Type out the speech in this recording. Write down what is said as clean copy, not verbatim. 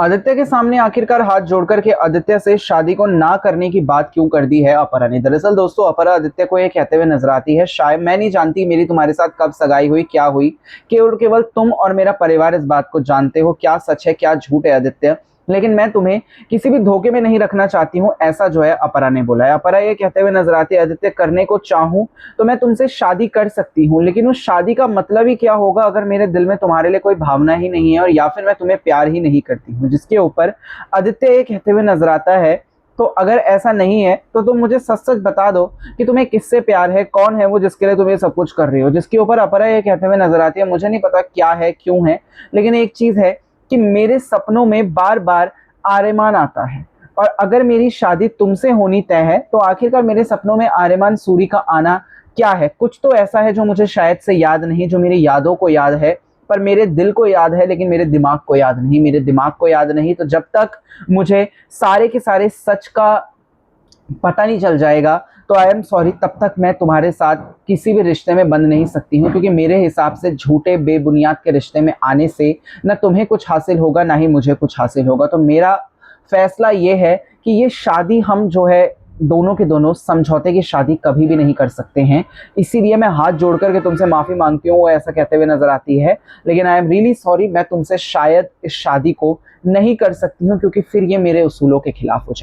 आदित्य के सामने आखिरकार हाथ जोड़कर के आदित्य से शादी को ना करने की बात क्यों कर दी है अपरा ने। दरअसल दोस्तों, अपरा आदित्य को ये कहते हुए नजर आती है, शायद मैं नहीं जानती मेरी तुम्हारे साथ कब सगाई हुई, क्या हुई, केवल केवल तुम और मेरा परिवार इस बात को जानते हो, क्या सच है क्या झूठ है आदित्य, लेकिन मैं तुम्हें किसी भी धोखे में नहीं रखना चाहती हूँ, ऐसा जो है अपरा ने बोला है। अपरा ये कहते हुए नजर आती है, आदित्य करने को चाहूं तो मैं तुमसे शादी कर सकती हूँ, लेकिन उस शादी का मतलब ही क्या होगा अगर मेरे दिल में तुम्हारे लिए कोई भावना ही नहीं है और या फिर मैं तुम्हें प्यार ही नहीं करती हूँ। जिसके ऊपर आदित्य ये कहते हुए नजर आता है, तो अगर ऐसा नहीं है तो तुम मुझे सच सच बता दो कि तुम्हें किससे प्यार है, कौन है वो जिसके लिए तुम ये सब कुछ कर रही हो। जिसके ऊपर अपरा ये कहते हुए नजर आती है, मुझे नहीं पता क्या है क्यों है, लेकिन एक चीज है कि मेरे सपनों में बार बार आर्यमान आता है, और अगर मेरी शादी तुमसे होनी तय है तो आखिरकार मेरे सपनों में आर्यमान सूरी का आना क्या है। कुछ तो ऐसा है जो मुझे शायद से याद नहीं, जो मेरी यादों को याद है पर मेरे दिल को याद है, लेकिन मेरे दिमाग को याद नहीं, मेरे दिमाग को याद नहीं। तो जब तक मुझे सारे के सारे सच का पता नहीं चल जाएगा तो आई एम सॉरी, तब तक मैं तुम्हारे साथ किसी भी रिश्ते में बंध नहीं सकती हूँ, क्योंकि मेरे हिसाब से झूठे बेबुनियाद के रिश्ते में आने से न तुम्हें कुछ हासिल होगा ना ही मुझे कुछ हासिल होगा। तो मेरा फैसला ये है कि ये शादी हम जो है दोनों के दोनों समझौते की शादी कभी भी नहीं कर सकते हैं। इसीलिए मैं हाथ जोड़ करके तुमसे माफ़ी मांगती हूँ, वो ऐसा कहते हुए नजर आती है, लेकिन आई एम रियली सॉरी, मैं तुमसे शायद इस शादी को नहीं कर सकती हूँ क्योंकि फिर ये मेरे उसूलों के खिलाफ हो जाए।